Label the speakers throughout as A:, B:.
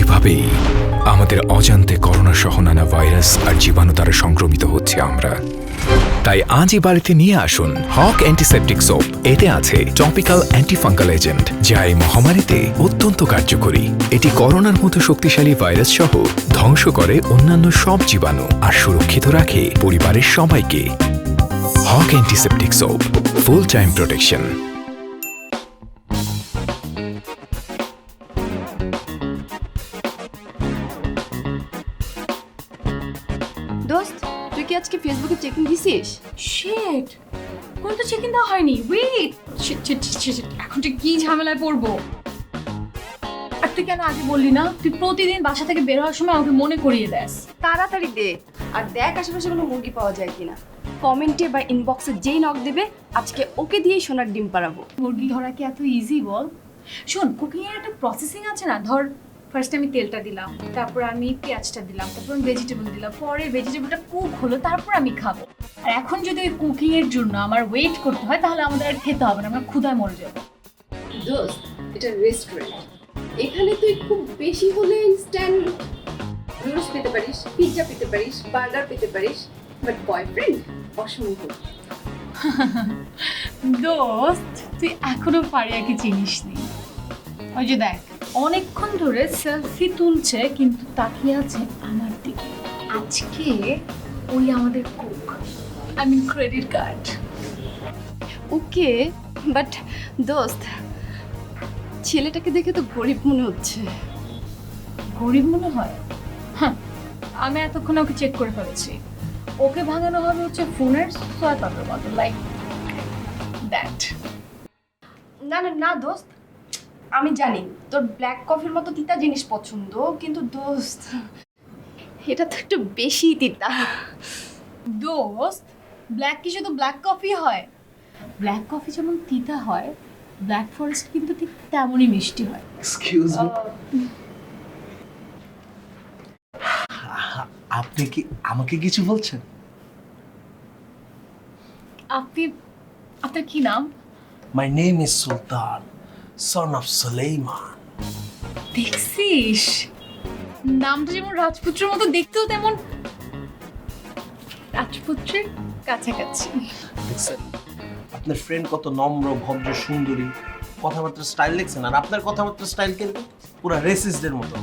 A: এভাবেই আমাদের অজান্তে করোনা সহ নানা ভাইরাস আর জীবাণু দ্বারা সংক্রমিত হচ্ছে আমরা। তাই আজই বাড়িতে নিয়ে আসুন হক অ্যান্টিসেপটিক সোপ। এতে আছে টপিক্যাল অ্যান্টিফাঙ্গাল এজেন্ট, যা এই মহামারীতে অত্যন্ত কার্যকরী। এটি করোনার মতো শক্তিশালী ভাইরাস সহ ধ্বংস করে অন্যান্য সব জীবাণু আর সুরক্ষিত রাখে পরিবারের সবাইকে। হক antiseptic soap, full time protection.
B: দোস্ত, তুই কি আজকে ফেসবুকে চেকিং দিছিস?
C: শিট, কোন তো চেক ইন দেওয়া হয়নি। ওয়েট, এখন তুই কি ঝামেলায় পড়বো? আর তুই কেন আগে বললি না? তুই প্রতিদিন বাসা থেকে বের হওয়ার সময় আমাকে মনে করিয়ে দেস।
B: তাড়াতাড়ি দে, আর দেখ আশেপাশে কোনো মুরগি পাওয়া যায় কিনা। কমেন্টে বা ইনবক্সে যেই নক দেবে, আজকে ওকে দিয়েই সোনার ডিম পাড়াবো।
C: মুরগি ধরা কি এত ইজি বল? শোন, কুকিং এর একটা প্রসেসিং আছে না। ধর, ফার্স্ট আমি তেলটা দিলাম, তারপর আমি পেঁয়াজটা দিলাম, তারপর আমি ভেজিটেবল দিলাম, পরে ভেজিটেবলটা কুক হলো, তারপর আমি খাবো। আর এখন যদি ওই কুকিং এর জন্য আমার ওয়েট করতে হয়, তাহলে আমাদের আর খেতে হবে না, আমরা ক্ষুধায় মরে যাবো।
B: দোস্ত, এটা রেস্টুরেন্ট। এখানে তুই খুব বেশি হলে ইনস্ট্যান্ট নুডলস পেতে পারিস, পিৎজা পেতে পারিস, বার্গার পেতে পারিস, বাট বয়ফ্রেন্ড অসম্ভব।
C: দোস্ত, তুই এখনো ফারিয়াকে চিনিসনি। ওই যে দেখ, অনেকক্ষণ ধরে সেলফি তুলছে কিন্তু তাকিয়ে আছে আমার দিকে। আজকে ওই আমাদের cook, I mean credit card.
B: Okay, but দোস্ত, ছেলেটাকে দেখে তো গরিব মনে হচ্ছে।
C: গরিব মনে হয়? হ্যাঁ, আমি এতক্ষণ ওকে চেক করে ফেলেছি। ওকে ভাঙানো হবে হচ্ছে ফোনের সোয়াটারের মতো, লাইক দ্যাট।
B: না না না দোস্ত, আমি জানি তোর ব্ল্যাক কফির মতো তিতা জিনিস পছন্দ, কিন্তু দোস্ত, এটা তো একটু বেশি তিতা।
C: দোস্ত, ব্ল্যাক কি শুধু ব্ল্যাক কফি হয়? ব্ল্যাক কফি যেমন তিতা হয়, ব্ল্যাক ফরেস্ট কিন্তু ঠিক তেমনই মিষ্টি হয়।
D: এক্সকিউজ মি, আপনি কি আমাকে কিছু বলছেন?
C: আপনার কি নাম?
D: My name is Sultan, son of Sulaiman.
C: দেখছিস, নামটা যেমন রাজপুত্রের মতো, দেখতেও তেমন রাজপুত্রের কাছাকাছি।
D: দেখছেন আপনার ফ্রেন্ড কত নম্র, ভদ্র, সুন্দরী, কথাবার্তা স্টাইল দেখছেন? আর আপনার কথাবার্তা স্টাইল কিন্তু পুরো রেসিস্টদের মতো।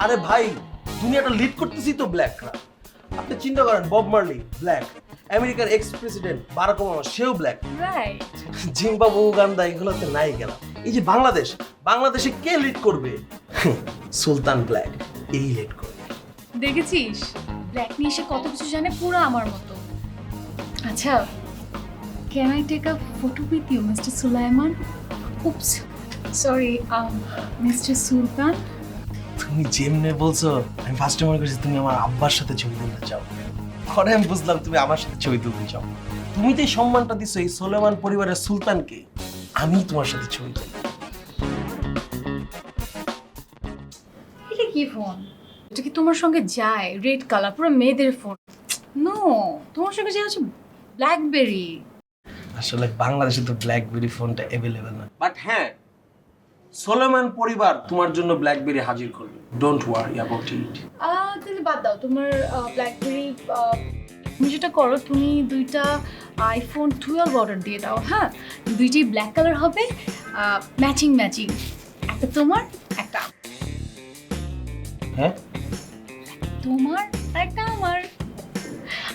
D: আরে ভাই, দুনিয়াটা লিড করতেছি তো ব্ল্যাকরা। আপনি চিন্তা করেন, বব মার্লি ব্ল্যাক, আমেরিকার এক্স প্রেসিডেন্ট বারাক ওবামা সেও ব্ল্যাক,
C: রাইট।
D: জিম্বাবু, উগান্ডা এগুলোতে নাই গেলাম। এই যে বাংলাদেশে কে লিড করবে? সুলতান ব্ল্যাক এই লিড করবে।
C: দেখেছিস, ব্ল্যাক নিয়ে সে কত কিছু জানে, পুরো আমার মতো। আচ্ছা, can I take a photo with you mister Sulaiman? Oops, sorry, mister Sultan.
D: তুমি যেমনে বলছো, আমি ফার্স্টে মনে করছি তুমি আমার আব্বার সাথে ছবি তুলতে চাও। পরে আমি বুঝলাম তুমি আমার সাথে ছবি তুলতে চাও। তুমি তো এই সম্মানটা দিছো এই সুলেমান পরিবারের সুলতানকে, আমি তোমার সাথে ছবি তুলি।
C: এটা কি ফোন? এটা কি তোমার সঙ্গে যায়? রেড কালার, পুরো মেয়েদের ফোন। নো, তোমার সঙ্গে যায় হচ্ছে ব্ল্যাকবেরি।
D: আসলে বাংলাদেশে তো ব্ল্যাকবেরি ফোনটা অ্যাভেলেবেল না, বাট হ্যাঁ, সুলেমান পরিবার তোমার জন্য ব্ল্যাকবেরি হাজির করবে। Don't worry about it.
C: তাহলে বাদ দাও তোমার ব্ল্যাকবেরি। তুমি যেটা করো, তুমি দুইটা আইফোন 12 অর্ডার দিয়ে দাও। হ্যাঁ, দুইটাই ব্ল্যাক কালার হবে, ম্যাচিং ম্যাচিং। একটা তোমার, একটা
D: হ্যাঁ,
C: তোমার, আর একটা আমার।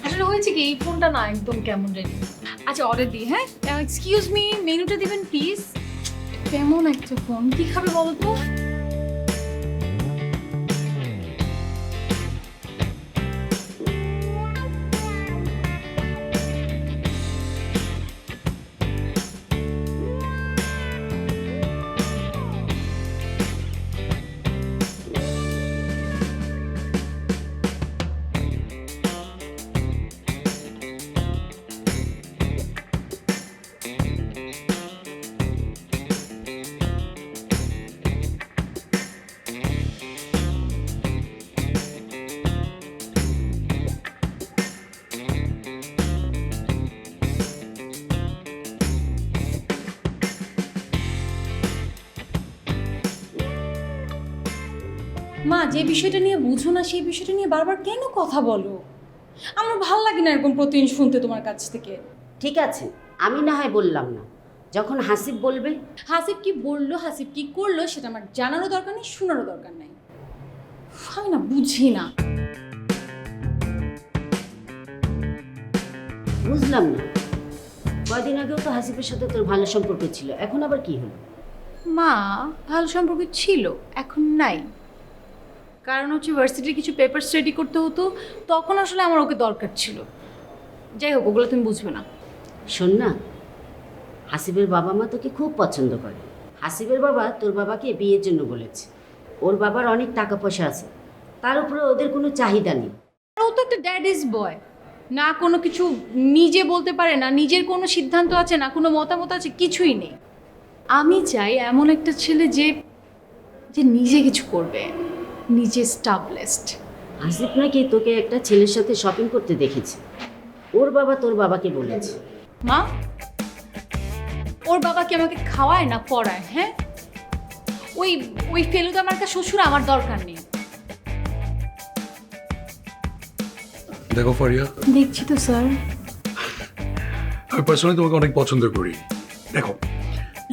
C: আসলে হয়েছে কি, এই ফোনটা না একদম কেমন জানি। আচ্ছা, অর্ডার দিই। হ্যাঁ, এক্সকিউজ মি, মেনুটা দিবেন প্লিজ। কেমন একটা ফোন, কি খাবে বলো তো? যে বিষয়টা নিয়ে বুঝো না সেই বিষয়টা নিয়ে বারবার কেন কথা বলো? আমার ভাল লাগে না এরকম প্রতিদিন শুনতে তোমার কাছ থেকে।
E: ঠিক আছে, আমি না হয় বললাম না, যখন হাসিব বলবে।
C: হাসিব কি বললো, হাসিব কি করলো সেটা আমার জানারও দরকার নেই, শোনারও দরকার নেই। আমি না বুঝি না।
E: বুঝলাম না, কয়দিন আগেও তো হাসিবের সাথে তোর ভালো সম্পর্ক ছিল, এখন আবার কি হলো?
C: মা, ভালো সম্পর্ক ছিল, এখন নাই। কারণ হচ্ছে ভার্সিটির কিছু পেপার স্টাডি করতে হতো, তখন আসলে আমার ওকে দরকার ছিল। যাই হোক, ওগুলো তুমি বুঝবে না।
E: শোন না, হাসিবের বাবা মা তোকে খুব পছন্দ করে। হাসিবের বাবা তোর বাবাকে বিয়ের জন্য বলেছে। ওর বাবার অনেক টাকা পয়সা আছে, তার উপরে ওদের কোনো চাহিদা নেই।
C: আর ও তো একটা ড্যাডিস বয়, না কোনো কিছু নিজে বলতে পারে না, নিজের কোনো সিদ্ধান্ত আছে না, কোনো মতামত আছে, কিছুই নেই। আমি চাই এমন একটা ছেলে যে যে নিজে কিছু করবে, নিজে স্টাবলিশড।
E: হাসিব নাকি তোকে একটা ছেলের সাথে শপিং করতে দেখেছে, ওর বাবা তোর বাবাকে বলেছে।
C: মা, ওর বাবা কি আমাকে খাওয়ায় না পড়ায়? হ্যাঁ, ওই ওই ফেলুদা মার্কা শ্বশুর আমার দরকার নেই।
F: দেখো ফারিয়া,
C: দেখছি তো স্যার।
F: আমি পার্সোনালি তোমাকে অনেক পছন্দ করি। দেখো,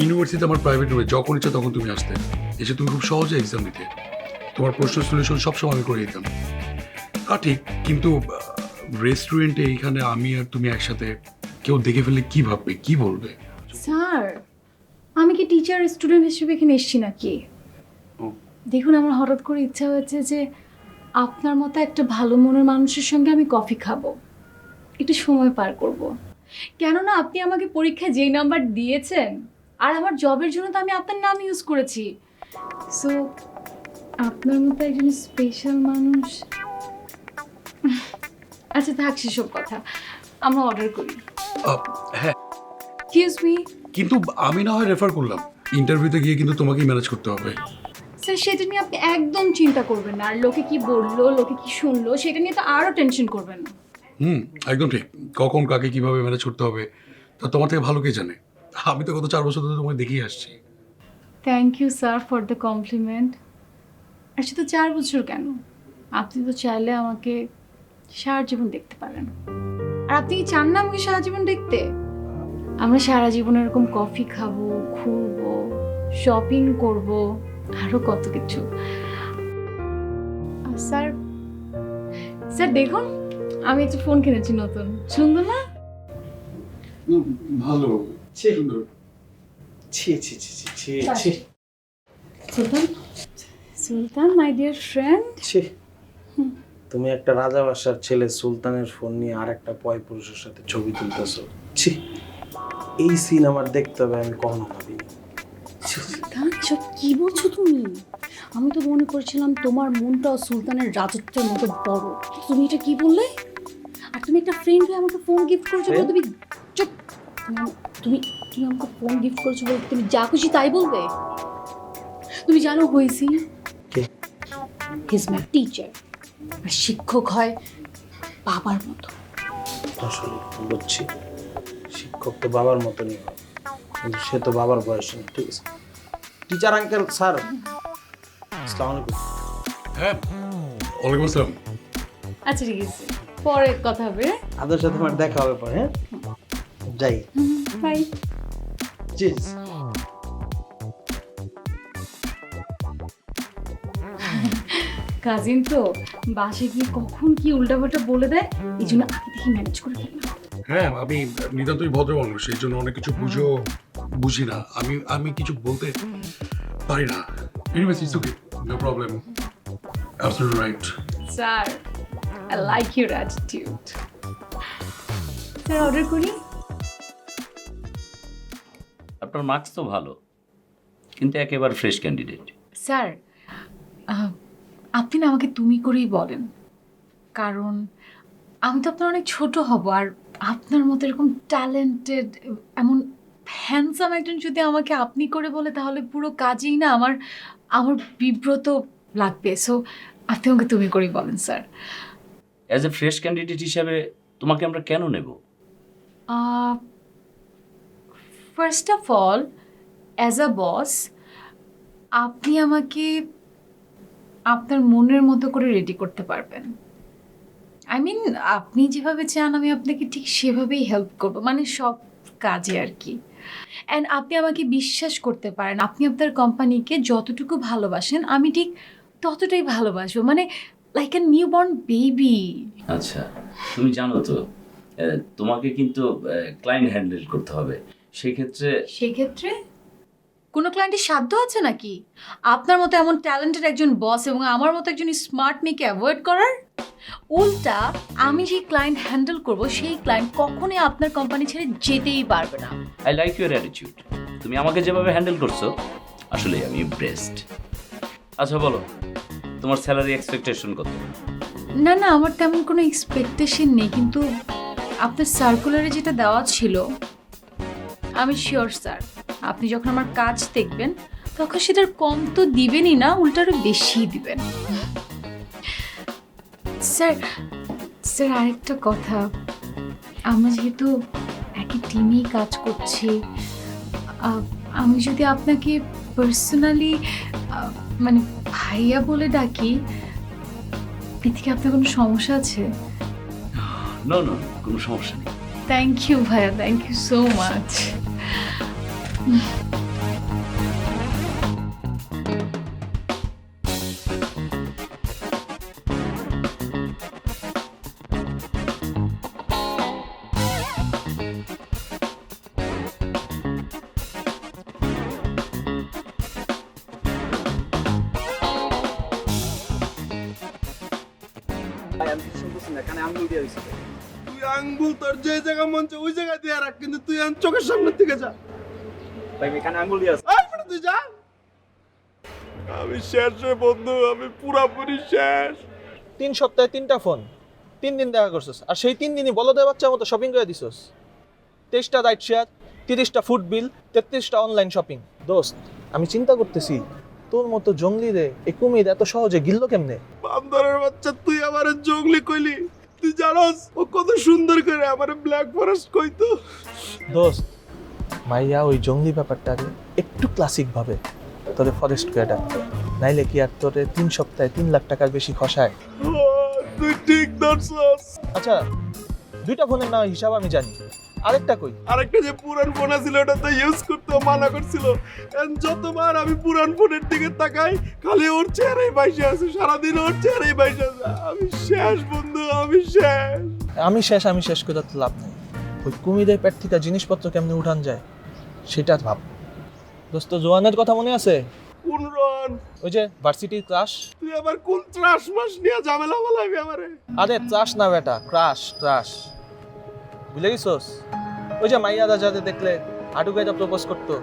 F: ইউনিভার্সিটিতে আমার প্রাইভেট রুমে যখন ইচ্ছা তখন তুমি আসতে, এসে তুমি খুব সহজে এক্সাম দিতে, তোমার প্রশ্ন সলিউশন সবসময় আমি করে দিতাম। ঠিক, কিন্তু রেস্টুরেন্টে এইখানে আমি আর তুমি একসাথে, কেউ দেখে ফেললে কি ভাববে, কি বলবে?
C: স্যার, আমি কি টিচার স্টুডেন্ট হিসেবে এখানে এসেছি নাকি? দেখুন, আমার হঠাৎ করে ইচ্ছা হয়েছে যে আপনার মতো একটা ভালো মনের মানুষের সঙ্গে আমি কফি খাবো, একটু সময় পার করব। কেননা আপনি আমাকে পরীক্ষায় যেই নাম্বার দিয়েছেন, আর আমার জবের জন্য তো আমি আপনার নাম ইউজ করেছি। সো আপনার মতো একজন স্পেশাল মানুষ। আচ্ছা থাক সেসব কথা, আমরা অর্ডার করি।
F: হ্যাঁ,
C: এক্সকিউজ মি।
F: কিন্তু আমি না হয় রেফার করলাম, ইন্টারভিউতে গিয়ে কিন্তু তোমাকেই ম্যানেজ করতে হবে।
C: স্যার, সেটা নিয়ে আপনি একদম চিন্তা করবেন না। আর লোকে কি বললো, লোকে কি শুনলো, সেটা নিয়ে তো আরও টেনশন করবেন না।
F: একদম ঠিক। কখন কাকে কিভাবে ম্যানেজ করতে হবে তা তোমার থেকে ভালো কে জানে? আমি তো গত 4 বছর ধরে তোমাকে দেখিয়ে আসছি।
C: Thank you sir for the compliment. আর শুধু 4 বছর কেন, আপনি তো চাইলে আমাকে সারা জীবন দেখতে পারেন। আর আপনি কি চান না আমাকে সারা জীবন দেখতে? আমরা সারা জীবন এরকম কফি খাবো, ঘুরবো, শপিং করব, আরো কত কিছু। স্যার, স্যার দেখুন, আমি একটা ফোন কিনেছি নতুন, সুন্দর না?
F: ভালো, সুন্দর।
D: ছি ছি ছি ছি ছি ছি
C: সুলতান, সুলতান মাই ডিয়ার ফ্রেন্ড।
D: ছি। তুমি একটা রাজা বাসার ছেলে সুলতানের ফোন নিয়ে আর একটা পয় পুরুষের সাথে ছবি তুলতেছো। ছি, এই সিন আমার দেখতে হবে, আমি কখনো ভাবিনি।
C: সুলতান, সব কি বলছো তুমি? আমি তো মনে করছিলাম তোমার মনটাও সুলতানের রাজত্বের মতো বড়। তুমি এটা কি বললে? আর তুমি একটা ফ্রেন্ড হয়ে আমাকে ফোন গিফট করেছো বলে তুমি চুপ। তুমি তুমি আমাকে ফোন গিফট করেছো বলে তুমি যা খুশি তাই বলবে? তুমি জানো হয়েছি
D: কে?
C: His my teacher. আর শিক্ষক হয় বাবার মতো।
D: আসলে বুঝছি, শিক্ষক তো বাবার মতনই হয়, কিন্তু সে তো বাবার বয়সী না। ঠিক আছে টিচার আঙ্কেল, স্যার আসসালামু আলাইকুম।
F: হ্যাঁ, ওয়ালাইকুম আসসালাম।
C: আচ্ছা ঠিক আছে, পরে কথা হবে।
D: আপনার সাথে আমার দেখা হবে পরে। হ্যাঁ, যাই।
C: বাই।
D: চিজ।
C: কাজিন তো বাসে গিয়ে কখন কি উল্টাপাল্টা বলে দেয়, এই জন্য আগে থেকে ম্যানেজ করে ফেললাম।
F: হ্যাঁ, আমি নিতান্তই ভদ্র মানুষ, এই জন্য অনেক কিছু বুঝি না। আমি কিছু বলতে পারি না। Anyways, it's okay, no problem. Absolutely right.
C: Sir, I like your attitude. Sir, order করি?
G: আপনার মার্কস তো ভালো, কিন্তু একেবারে ফ্রেশ ক্যান্ডিডেট।
C: স্যার, আপনি না আমাকে তুমি করেই বলেন, কারণ আমি তো আপনার অনেক ছোট হব। আর আপনার মতো এরকম ট্যালেন্টেড, এমন হ্যান্ডসাম একজন যদি আমাকে আপনি করে বলে, তাহলে পুরো কাজেই না আমার আমার বিব্রত লাগবে। সো আপনি আমাকে তুমি করেই বলেন sir.
G: As a fresh candidate হিসাবে তোমাকে আমরা কেন নেব?
C: First of all, as a boss, আপনি আমাকে আপনার মনের মতো করে রেডি করতে পারবেন। আই মিন আপনি যেভাবে চান আমি আপনাকে ঠিক সেভাবেই হেল্প করব, মানে সব কাজে আর কি। অ্যান্ড আপনি আমাকে বিশ্বাস করতে পারেন, আপনি আপনার কোম্পানিকে যতটুকু ভালোবাসেন আমি ঠিক ততটাই ভালোবাসবো, মানে like a new born baby.
G: আচ্ছা, তুমি জানো তো তোমাকে কিন্তু ক্লায়েন্ট হ্যান্ডেল করতে হবে। সেক্ষেত্রে
C: সেক্ষেত্রে কোনো ক্লায়েন্টের সাধ্য আছে নাকি আপনার মতো এমন ট্যালেন্টেড একজন বস এবং আমার মতো একজন স্মার্ট মেয়েকে অ্যাভয়েড করার? উল্টা আমি যে ক্লায়েন্ট হ্যান্ডেল করব সেই ক্লায়েন্ট কখনোই আপনার কোম্পানি ছেড়ে যেতেই পারবে না।
G: I like your attitude. তুমি আমাকে যেভাবে হ্যান্ডেল করছো আসলে আমি ইমপ্রেসড। আচ্ছা বলো, তোমার স্যালারি এক্সপেকটেশন কত?
C: না না, আমার তেমন কোনো এক্সপেকটেশন নেই, কিন্তু আপনার সার্কুলারে যেটা দেওয়া ছিল আমি শিওর স্যার আপনি যখন আমার কাজ দেখবেন তখন সেটার কম তো দিবেনই না, উল্টারও বেশি দিবেন। স্যার স্যার আরেকটা কথা, আমরা যেহেতু একই টিমেই কাজ করছি, আমি যদি আপনাকে পার্সোনালি মানে ভাইয়া বলে ডাকি, এতে কি আপনার কোনো সমস্যা আছে?
G: নো নো, কোনো সমস্যা নেই।
C: থ্যাংক ইউ ভাইয়া, থ্যাংক ইউ সো মাচ।
D: তুই আঙ্গুল তোর যে জায়গা মন চায় ওই জায়গায় দিয়ে রাখ, কিন্তু তুই চোখের সামনের দিকে যা।
H: ভাই এখানে আঙ্গুল দিয়ে আছে।
D: এই বেটা তুই যা। আমি শেষ রে বন্ধু, আমি পুরাপুরি শেষ।
H: 3 সপ্তাহে 3টা ফোন, 3 দিন দেখা করছিস, আর সেই 3 দিনই বলদের বাচ্চার মতো শপিং করে দিছিস। 23টা রাইড শেয়ার, 30টা ফুড বিল, 33টা অনলাইন শপিং। দোস্ত আমি চিন্তা করতেছি তোর মতো জঙ্গলি রে এই কুমির এত সহজে গিললো কেমনে?
D: বান্দরের বাচ্চা, তুই আমারে জঙ্গলি কইলি? তুই জানোস ও কত সুন্দর করে আমারে ব্ল্যাক ফরেস্ট কইতো।
H: দোস্ত মাইয়া ওই জঙ্গলি ব্যাপারটারে একটু ক্লাসিক ভাবে তোরে ফরেস্ট করে ডাকতো, নাইলে কি আর তোরে 3 সপ্তাহে 3 লাখ টাকার বেশি খসায়?
D: ও, তুই ঠিক ধরছস।
H: আচ্ছা 2টা ফোনের নাম হিসাব আমি জানি, আরেকটা কই?
D: আরেকটা যে পুরান ফোন ছিল ওটা তো ইউজ করতে মানা করছিল। And যতবার আমি পুরান ফোনের দিকে তাকাই খালি ওর চেহারাই বাইসে আছে, সারাদিন ওর চেহারাই বাইসে আছে। আমি শেষ বন্ধু, আমি শেষ।
H: আমি শেষ করে তো লাভ নেই। ওই কুমিরের পেট থেকে জিনিসপত্র কেমনে উঠান যায় সেটা ভাব। দোস্ত জোয়ানের কথা মনে আছে?
D: কোন রন?
H: ওই যে ভার্সিটির ক্রাশ।
D: তুই আবার কোন ত্রাস মাস নিয়ে ঝামেলা বলাবি আমারে?
H: আরে ত্রাস না বেটা, ক্রাশ। ভুলে গেছোস? ওই যে মাইয়া রাজাতে দেখলে হাঁটু গাইটা প্রপোজ করতো।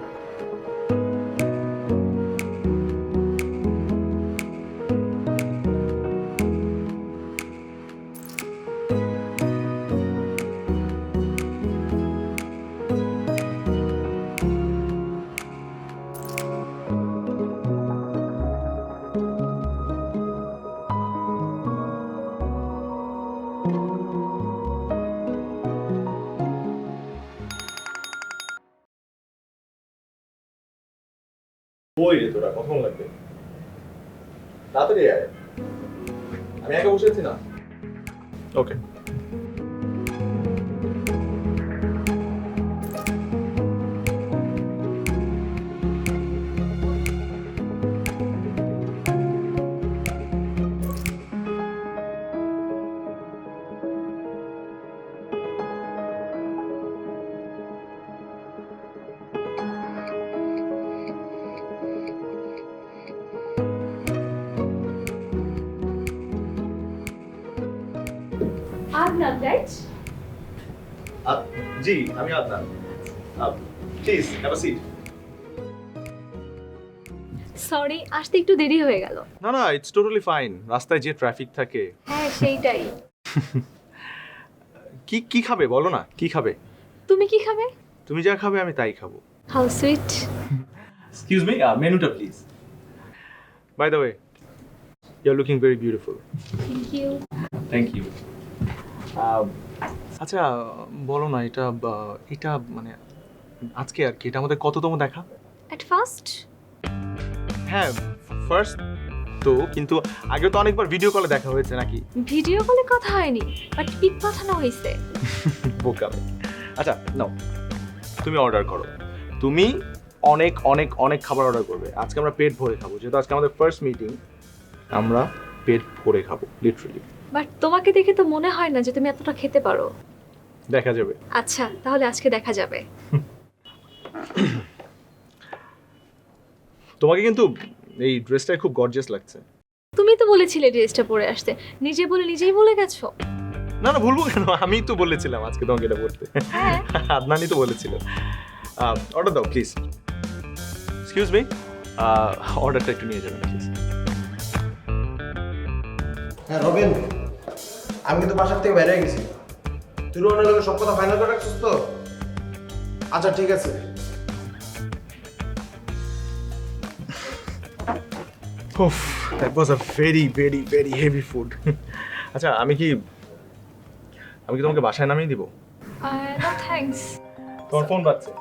I: ওই রে তোরা কখন লাগবে? তাড়াতাড়ি আয়, আমি একা বসে আছি না। ওকে।
B: Adnan, right?
I: জি আমি Adnan. Please have a seat.
B: Sorry, আসতে একটু দেরি হয়ে গেল।
I: না না, ইটস টোটালি ফাইন। রাস্তায় যে ট্রাফিক থাকে।
B: হ্যাঁ সেইটাই।
I: কি খাবে বলো না, কি খাবে?
B: তুমি কি খাবে?
I: তুমি যা খাবে আমি তাই খাবো।
B: How sweet.
I: এক্সকিউজ মি, মেনুটা please. By the way, you are looking very beautiful.
B: Thank you.
I: Thank you. আচ্ছা বলো না, এটা মানে আজকে আর কি এটা আমাদের কততম দেখা?
B: এট ফার্স্ট
I: হ্যাঁ ফার্স্ট তো কিন্তু আগে তো অনেকবার ভিডিও কলে দেখা হয়েছে নাকি?
J: ভিডিও কলে কথা হয়নি, বাট পিক পাঠানো হয়েছে।
I: বোকামে। আচ্ছা নাও, তুমি অর্ডার করো। তুমি অনেক অনেক অনেক খাবার অর্ডার করবে। আজকে আমরা পেট ভরে খাবো, যেহেতু আজকে আমাদের ফার্স্ট মিটিং। আমরা পেট ভরে খাবো, লিটারালি।
J: বাট তোমাকে দেখে তো মনে হয় না যে তুমি এতটা খেতে পারো।
I: দেখা যাবে।
J: আচ্ছা, তাহলে আজকে দেখা যাবে।
I: তোমাকে কিন্তু এই ড্রেসটা খুব গর্জিয়াস লাগছে।
J: তুমি তো বলেছিলে ড্রেসটা পরে আসতে, নিজে বলে নিজেই বলে গেছো।
I: না না, বলবো কেন, আমিই তো বলেছিলাম আজকে তোমাকে এটা পড়তে।
J: হ্যাঁ।
I: আদনানি তো বলেছিল। অর্ডার দাও প্লিজ। এক্সকিউজ মি, অর্ডারটা একটু নিয়ে যাবেন প্লিজ।
D: হ্যাঁ রবিন, আমি কিন্তু বাসার থেকে বাইরে গেছি। তুই রোহনের লোকের সব কথা ফাইনাল করে রাখছিস তো? আচ্ছা ঠিক আছে।
I: উফ, that was a very very very heavy food. আচ্ছা আমি কি তোমাকে বাসায় নামিয়ে দিব?
J: No thanks.
I: তোমার ফোন বাজছে,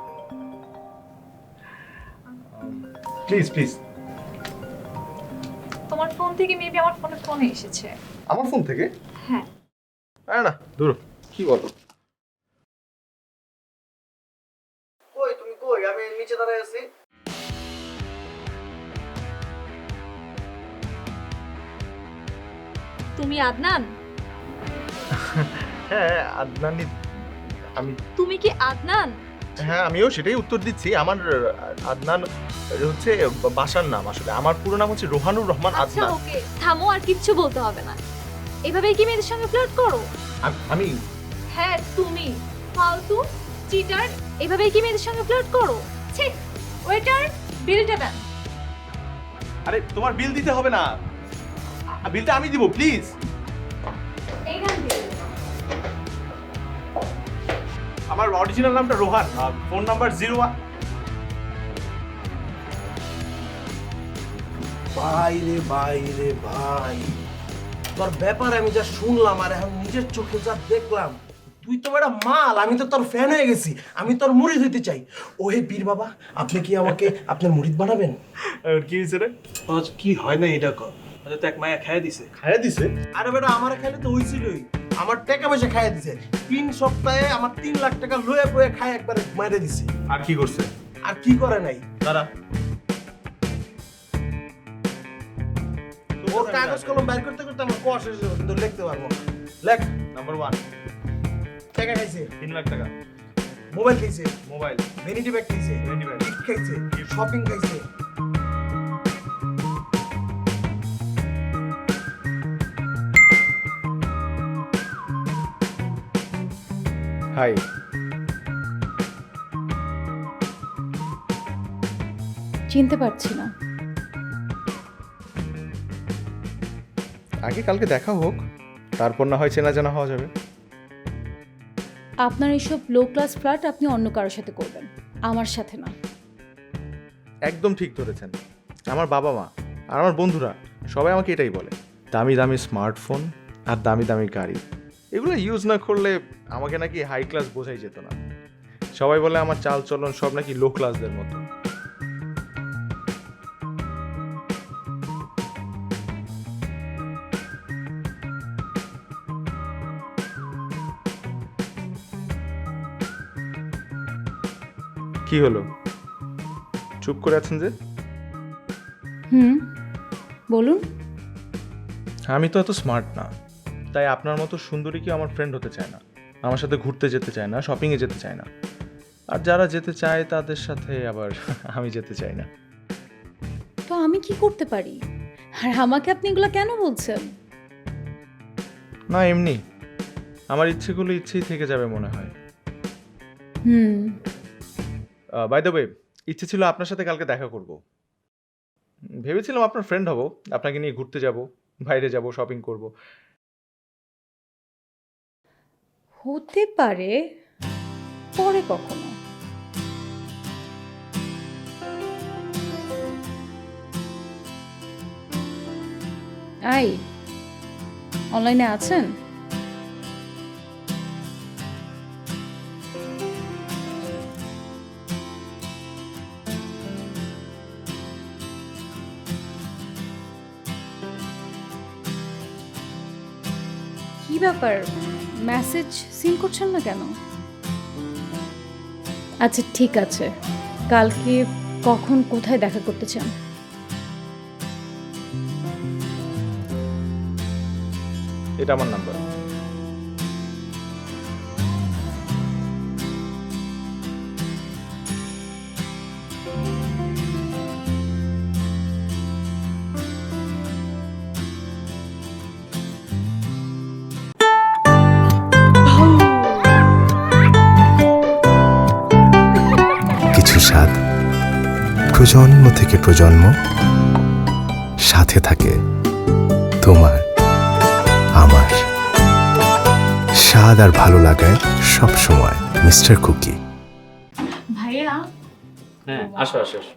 I: প্লিজ প্লিজ।
J: তোমার ফোন থেকে মেবি আমার ফোনে ফোনে এসেছে।
I: আমার ফোন থেকে?
J: হ্যাঁ।
I: না দূর, কি বলো?
D: কই তুমি কই? আমি নিচে দাঁড়ায় আছি।
J: তুমি আদনান?
I: হ্যাঁ আদনানি। আমি।
J: তুমি কি আদনান?
I: হ্যাঁ আমিও সেটাই উত্তর দিচ্ছি। আমার আদনান হচ্ছে বাসার নাম, আসলে আমার পুরো নাম হচ্ছে রোহানুর রহমান
J: আচ্ছা
I: আদনান।
J: ওকে, থামো, আর কিচ্ছু বলতে হবে না। এভাবেই কি মেয়েদের সঙ্গে ফ্লার্ট করো?
I: আমি?
J: হ্যাঁ তুমি, ফালতু চিটার, এভাবেই কি মেয়েদের সঙ্গে ফ্লার্ট করো? ছি, ওয়েটার, বিলটা দেন।
I: আরে তোমার বিল দিতে হবে না, বিলটা আমি দিব প্লিজ।
J: এইখান দিয়ে।
I: আমার অরিজিনাল নামটা রোহান, ফোন নাম্বার 01।
D: ভাই রে ভাই রে ভাই, তোর ব্যাপারে আমি যা শুনলাম আর এখন নিজের চোখে যা দেখলাম, তুই তো একটা মাল। আমি তো তোর ফ্যান হয়ে গেছি, আমি তোর মুরিদ হইতে চাই। ওহে পীর বাবা, আপনি কি আমাকে আপনার মুরিদ বানাবেন?
I: কি হয়েছে রে?
H: কি হয় না এটা কর, তো এক মায়া খাইয়া দিছে।
I: খাইয়া দিছে?
D: আরে বেটা, আমার খাইলে তো হইছিলই। আমার টাকা পয়সা খাইয়া দিছে। 3 সপ্তাহে আমার 3 লাখ টাকা লয়ে বয়ে খাই একবারে মাইরে দিছে।
I: আর কি করছে?
D: আর কি করে নাই?
I: দাঁড়া,
D: ওর কাগজ কলম বাইর করতে করতে আমার কোয়া শেষ হয়ে যাবে, কিন্তু লিখতে পারবো না। লেখ।
I: নাম্বার 1,
D: টাকা খাইছে,
I: 3 লাখ টাকা।
D: মোবাইল খাইছে,
I: মোবাইল,
D: ভ্যানিটি ব্যাগ খাইছে,
I: ভ্যানিটি ব্যাগ,
D: গিফট খাইছে, শপিং খাইছে।
I: হাই।
C: চিনতে পারছি না।
I: আগে কালকে দেখা হোক, তারপর না হয় চেনা জানা হওয়া যাবে।
C: আপনার এইসব লো ক্লাস ফ্ল্যাট আপনি অন্য কারোর সাথে করবেন, আমার সাথে না।
I: একদম ঠিক ধরেছেন। আমার বাবা মা আর আমার বন্ধুরা সবাই আমাকে এটাই বলে, দামি দামি স্মার্টফোন আর দামি দামি গাড়ি, এগুলো ইউজ না করলে আমাকে নাকি হাই ক্লাস বোঝাই যেত না। সবাই বলে আমার চাল চলন সব নাকি লো ক্লাসদের মতো। কি হলো, চুপ করে আছেন যে?
C: বলুন।
I: আমি তো এত স্মার্ট না, তাই আপনার মতো সুন্দরী কি আমার ফ্রেন্ড হতে চায় না, আমার সাথে ঘুরতে যেতে চায় না, শপিংয়ে যেতে চায় না। আর যারা যেতে চায় তাদের সাথে আবার আমি যেতে চাই না।
C: তো আমি কি করতে পারি? আর আমাকে আপনি এগুলো কেন বলছেন?
I: না এমনি, আমার ইচ্ছেগুলো ইচ্ছেই থেকে যাবে মনে হয়। বাই দ্য ওয়ে, ইচ্ছে ছিল আপনার সাথে কালকে দেখা করব। ভেবেছিলাম আপনার ফ্রেন্ড হব, আপনাকে নিয়ে ঘুরতে যাব, বাইরে যাব, শপিং করব।
C: হতে পারে পরে কখনো। আই, অনলাইনে আছেন? কি ব্যাপার মেসেজ সিন করছেন না কেন? আচ্ছা ঠিক আছে, কালকে কখন কোথায় দেখা করতে চান?
I: এটা আমার নাম্বার।
K: কিছু স্বাদ প্রজন্ম থেকে প্রজন্ম সাথে থাকে, তোমার আমার স্বাদ আর ভালো লাগায় সব সময় মিস্টার কুকি।
C: ভাইয়া
G: হ্যাঁ আসো আসো আসো।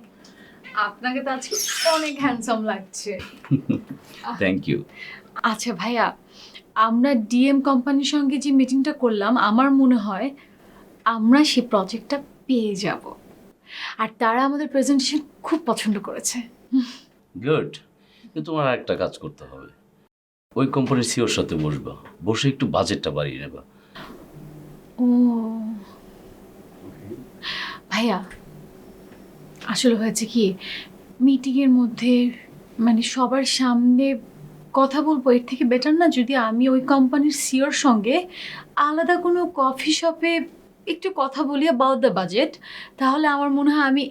C: আপনাকে তো আজকে অনেক হ্যান্ডসাম লাগছে।
G: Thank you.
C: আচ্ছা ভাইয়া, আমরা ডিএম কোম্পানির সঙ্গে যে মিটিংটা করলাম, আমার মনে হয় আমরা সেই প্রজেক্টটা পেয়ে যাব। আর তারা আমাদের প্রেজেন্টেশন খুব পছন্দ করেছে।
G: গুড। কিন্তু তোমার একটা কাজ করতে হবে, ওই কোম্পানির সিওর সাথে বসবা, বসে একটু বাজেটটা বাড়িয়ে নেবা।
C: ও ভাইয়া, আসলে হয়েছে কি, মিটিংয়ের মধ্যে মানে সবার সামনে কথা বলবো, এর থেকে বেটার না যদি আমি ওই কোম্পানির সিওর সঙ্গে আলাদা কোনো কফি শপে একটু কথা বলি অ্যাবাউট দ্য বাজেট, তাহলে আমার মনে হয় আমি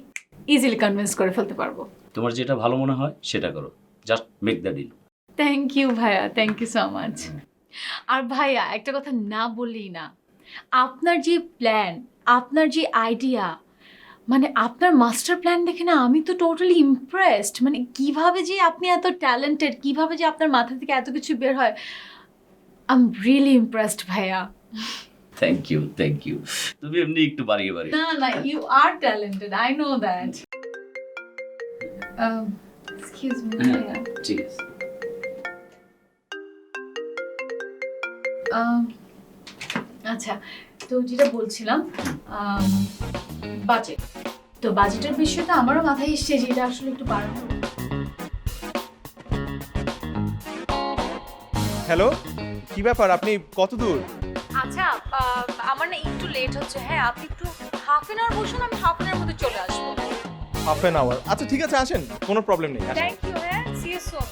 C: ইজিলি কনভিন্স করে ফেলতে পারবো।
G: তোমার যেটা ভালো মনে হয় সেটা করো, just make the deal.
C: Thank you ভাইয়া, থ্যাংক ইউ সো মাচ। আর ভাইয়া একটা কথা না বললেই না, আপনার যে প্ল্যান, আপনার যে আইডিয়া, মানে আপনার মাস্টার প্ল্যান দেখে না আমি তো টোটালি ইমপ্রেসড। মানে কিভাবে যে আপনি এত ট্যালেন্টেড, কিভাবে যে আপনার মাথা থেকে এত কিছু বের হয়, আই এম রিয়েলি ইমপ্রেসড ভাইয়া।
G: Thank you thank you. তুমি এমনি একটু বাড়িয়ে বাড়িয়ে।
C: না না, you are talented, I know that. Excuse me ভাইয়া।
G: ঠিক আছে।
C: আচ্ছা, তো যেটা বলছিলাম বাজেট, তো বাজেটের বিষয়টা আমারও মাথায় এসছে যে এটা আসলে একটু বাড়ানো।
I: হ্যালো, কি ব্যাপার, আপনি কত দূর?
C: আচ্ছা, আমার না একটু লেট হচ্ছে। হ্যাঁ, আপনি একটু হাফ অ্যান আওয়ার বসুন, আমি হাফ অ্যান আওয়ার মধ্যে চলে আসবো।
I: Half an hour? আচ্ছা ঠিক আছে, আসেন, কোনো প্রবলেম নেই। আসেন।
C: Thank you. হ্যাঁ, সি ইউ সুন।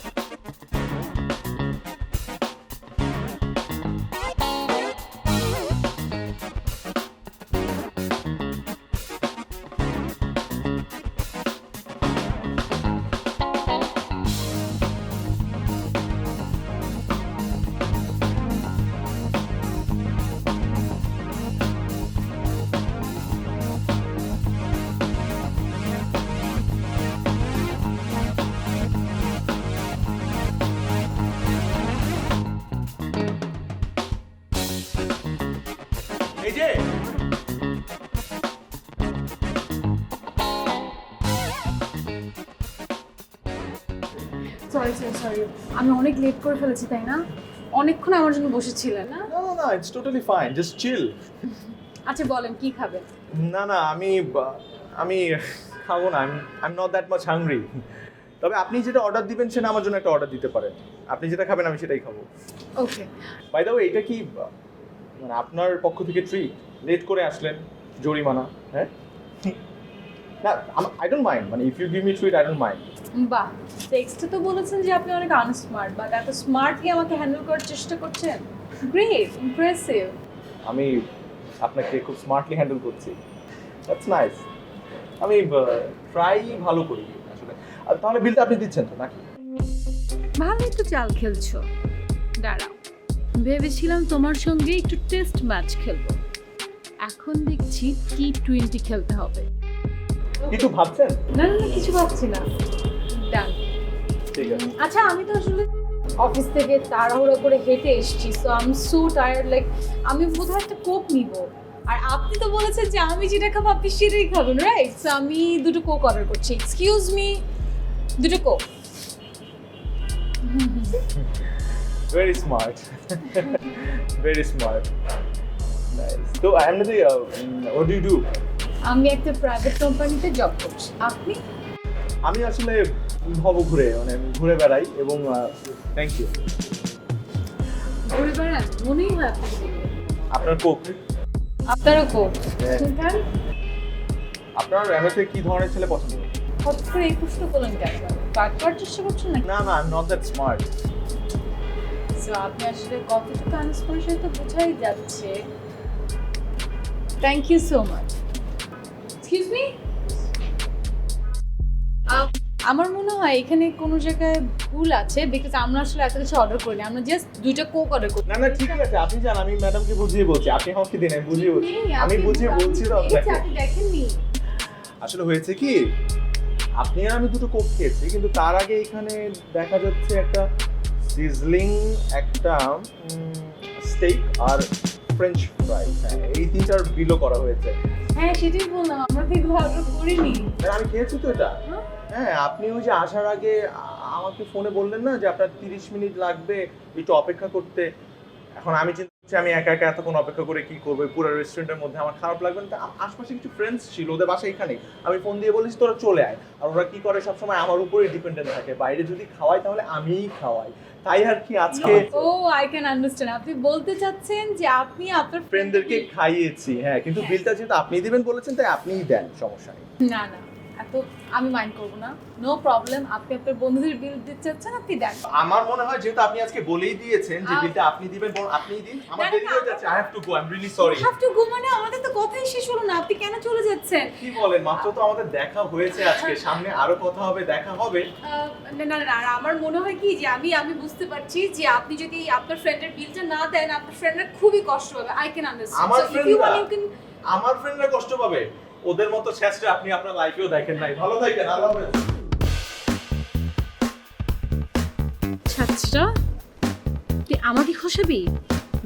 I: এই যে
C: সরি সরি সরি, আমি অনেক লেট করে ফেলেছি তাই না? অনেকক্ষণ আমার জন্য বসেছিলেন না?
I: না না না, it's totally fine, just chill.
C: আচ্ছা বলেন কি খাবেন?
I: না না, আমি খাবো না, I am not that much hungry. তবে আপনি যেটা অর্ডার দিবেন সেটা আমার জন্য একটা অর্ডার দিতে পারেন। আপনি যেটা খাবেন আমি সেটাই খাবো।
C: ওকে।
I: বাই দ্য ওয়ে, এটা কি মানে আপনার পক্ষ থেকে ট্রিট? লেট করে আসলেন, জরিমানা? হ্যাঁ না, আই ডোন্ট মাইন্ড, মানে if you give me treat I don't mind.
C: বাহ, টেক্সটে তো বলেছেন যে আপনি অনেক আনস্মার্ট, বাট এত স্মার্টলি আমাকে হ্যান্ডেল করার চেষ্টা করছেন। Great, impressive.
I: আমি আপনাকে খুব স্মার্টলি হ্যান্ডেল করছি, দ্যাটস নাইস। আমি ট্রাই ভালো করি আসলে। আর তাহলে বিলটা আপনি দিচ্ছেন তো নাকি?
C: ভালোই তো চাল খেলছো। দাঁড়াও, ভেবেছিলাম তোমার সঙ্গে একটু টেস্ট ম্যাচ খেলবো, এখন দেখছি T20 খেলতে হবে।
I: কিছু ভাবছেন?
C: না না না, কিছু ভাবছি না। ডান।
I: ঠিক আছে।
C: আচ্ছা, আমি তো আসলে অফিস থেকে তাড়াহুড়ো করে হেঁটে এসেছি, so I am so tired, like আমি বোধহয় একটা কোক নিব। আর আপনি তো বলেছেন যে আমি যেটা খাবো আপনি সেটাই খাবেন, রাইট? সো আমি দুটো কোক অর্ডার করছি। এক্সকিউজ মি, দুটো Coke.
I: Very smart. Very smart. Nice. So, Anandi, what do you do?
C: আমি একটা প্রাইভেট কোম্পানিতে জব করছি। আপনি?
I: আমি আসলে ঘুরে বেড়াই এবং থ্যাংক ইউ।
C: ঘুরে বেড়ান? মনেই হয় আপনাকে দেখে।
I: আপনার কোক
C: আপনারও কোক
I: হ্যাঁ।
C: সুলতান
I: আপনার এমএতে কি ধরনের ছেলে পছন্দ?
C: হট করে এই প্রশ্ন করলেন কেন? কাট করার চেষ্টা করছেন নাকি?
I: না না, নট দ্যাট স্মার্ট।
C: So, আপনি আসলে কতটুকু আনস্পোর্ট সেটা তো বোঝাই যাচ্ছে। Thank you so much. Excuse me, আমার মনে হয় এখানে কোনো জায়গায় ভুল আছে, বিকজ আমরা আসলে এত কিছু অর্ডার করিনি, আমরা জাস্ট 2টা কোক অর্ডার করি।
I: না না, ঠিক আছে, আপনি জান, আমি ম্যাডামকে বুঝিয়ে বলছি, আপনি আমাকে দিন, আমি বুঝিয়ে বলছি, আমি বুঝিয়ে বলছি তো আপনাকে।
C: আপনি দেখেননি?
I: আসলে হয়েছে কি, আপনি আর আমি দুটো কোক খেয়েছি, কিন্তু তার আগে এখানে দেখা যাচ্ছে একটা সিজলিং, একটা স্টেক আর ফ্রেঞ্চ ফ্রাই, হ্যাঁ এই তিনটার বিলও করা হয়েছে।
C: হ্যাঁ সেটাই বললাম, আমরা তো এগুলো অর্ডার করিনি।
I: আর আমি খেয়েছি তো এটা। হ্যাঁ, আপনি ওই যে আসার আগে আমাকে ফোনে বললেন না যে আপনার 30 মিনিট লাগবে একটু অপেক্ষা করতে। এখন আমি চিন্তা করছি আমি একা একা এতক্ষণ অপেক্ষা করে কি করবো, পুরো রেস্টুরেন্টের মধ্যে আমার খারাপ লাগবে না। আশপাশে কিছু ফ্রেন্ডস ছিল, ওদের বাসা এখানেই, আমি ফোন দিয়ে বলেছি তোরা চলে আয়। আর ওরা কি করে, সবসময় আমার উপরেই ডিপেন্ডেন্ট থাকে, বাইরে যদি খাওয়াই তাহলে আমিই খাওয়াই, তাই আর কি আজকে
C: ও আই ক্যান আন্ডারস্ট্যান্ড, আপনি বলতে চাচ্ছেন যে আপনি আপনার
I: ফ্রেন্ডদেরকে খাইয়েছি। হ্যাঁ, কিন্তু বিলটা যেহেতু আপনি দিবেন বলেছেন তাই আপনিই দেন, সমস্যা নেই।
C: না না, এত আমি মাইন্ড করবো না, নো প্রবলেম। আপনি আপনার বন্ধুদের বিল দিতে চাচ্ছেন, আপনি দেন।
I: আমার মনে হয় যেহেতু আপনি আজকে বলেই দিয়েছেন যে বিলটা আপনি দিবেন, বরং আপনিই দিন। আমার দেরি হয়ে যাচ্ছে, I have to go, I am really sorry.
C: Have to go মানে আমাদের তো কথাই শেষ হলো না, আপনি কেন চলে যাচ্ছেন?
I: কি বলেন, মাত্র তো আমাদের দেখা হয়েছে আজকে, সামনে আরো কথা হবে, দেখা হবে।
C: না না না, আমার মনে হয় কি যে আমি বুঝতে পারছি যে আপনি যদি আপনার ফ্রেন্ডের বিলটা না দেন, আপনার ফ্রেন্ডের খুবই কষ্ট হবে। I can understand.
I: আমার ফ্রেন্ডরা কষ্ট পাবে, ওদের মতো শেষটা আপনি আপনার লাইফেও দেখেন নাই। ভালো থাকেন, আল্লাহ হাফেজ।
C: ছাত্রটা তুই আমাকে খসাবি?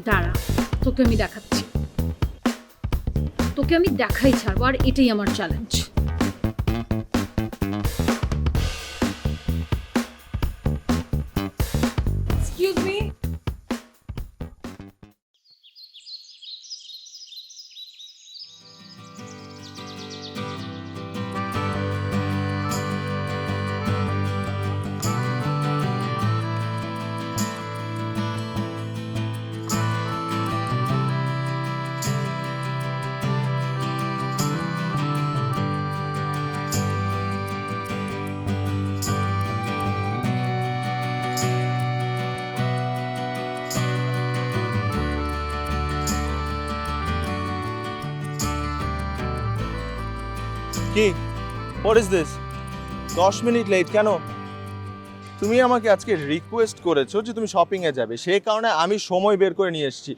C: দাঁড়া, তোকে আমি দেখাচ্ছি, তোকে আমি দেখাই ছাড়বো, আর এটাই আমার চ্যালেঞ্জ। এক্সকিউজ মি,
H: কি, what is this? 10 minute late কেন? তুমি আমাকে আজকে রিকোয়েস্ট করেছো যে তুমি শপিং এ যাবে, সেই কারণে আমি সময় বের করে নিয়ে এসেছি।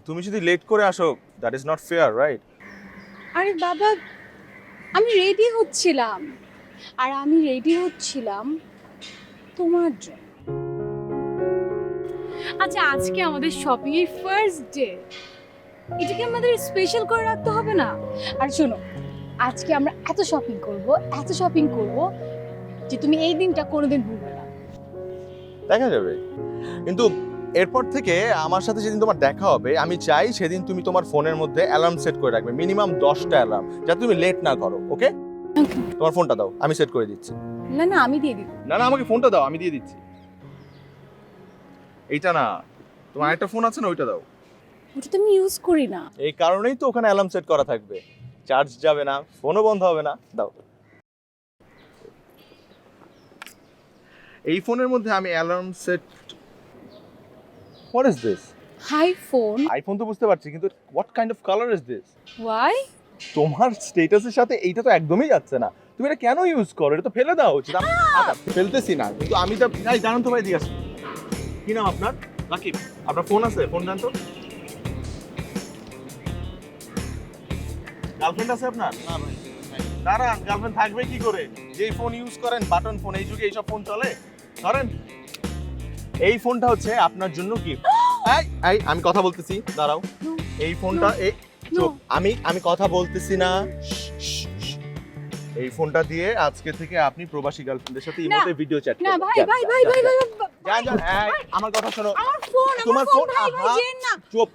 H: তুমি যদি লেট করে আসো, that is not fair, right?
C: আরে বাবা, আমি রেডি হচ্ছিলাম, আর আমি রেডি হচ্ছিলাম তোমার জন্য। আচ্ছা, আজকে আমাদের শপিং এর ফার্স্ট ডে, এটাকে আমাদের স্পেশাল করে রাখতে হবে না? আর শোনো, আজকে আমরা এত শপিং করব যে তুমি এই দিনটা কোনোদিন ভুলবে না।
H: দেখা যাবে, কিন্তু এরপর থেকে আমার সাথে যেদিন তোমার দেখা হবে, আমি চাই সেদিন তুমি তোমার ফোনের মধ্যে অ্যালার্ম সেট করে রাখবে, মিনিমাম 10টা অ্যালার্ম, যাতে তুমি লেট না করো। ওকে? তোমার ফোনটা দাও, আমি সেট করে দিচ্ছি।
C: না না, আমি দিয়ে দিব।
H: না না, আমাকে ফোনটা দাও, আমি দিয়ে দিচ্ছি। এইটা না, তোমার আরেকটা ফোন আছে না, ওইটা দাও।
C: ওটা তো আমি ইউজ করি না।
H: এই কারণেই তো ওখানে অ্যালার্ম সেট করা থাকবে, চার্জ যাবে না, ফোনও বন্ধ হবে না। দাও। এই ফোনের মধ্যে আমি alarm set. What is this?
C: IPhone.
H: IPhone তো বুঝতে পারছি, কিন্তু what kind of colour is this?
C: Why?
H: তোমার স্ট্যাটাসের সাথে এইটা তো একদমই যাচ্ছে না। তুমি এটা কেন ইউজ করো? এটা তো ফেলে দেওয়া উচিত। আচ্ছা, ফেলতেছি না, কিন্তু আমি তো জানেন তো ভাই, দিয়ে আসি। কি নাম আপনার? রাকিব। আপনার ফোন আছে? ফোন জানতো? গার্লফ্রেন্ড আছে আপনার? না ভাই। দাঁড়ান, গার্লফ্রেন্ড থাকবে কি করে? যেই ফোন ইউজ করেন, বাটন ফোন, এই যুগে এইসব ফোন চলে। ধরেন, এই ফোনটা হচ্ছে আপনার জন্য গিফট। আমি কথা বলতেছি, দাঁড়াও। এই ফোনটা চুপ, আমি কথা বলতেছি না। এই ফোনটা দিয়ে আজকে থেকে আপনি প্রবাসী গার্লফ্রেন্ডের সাথে ইমোতে ভিডিও চ্যাট করবেন।
C: না ভাই ভাই ভাই ভাই ভাই,
H: যান, আমার কথা শোনো।
C: আমার ফোন,
H: তোমার ফোন,
C: ভাই ভাই, যেন না।
H: চুপ।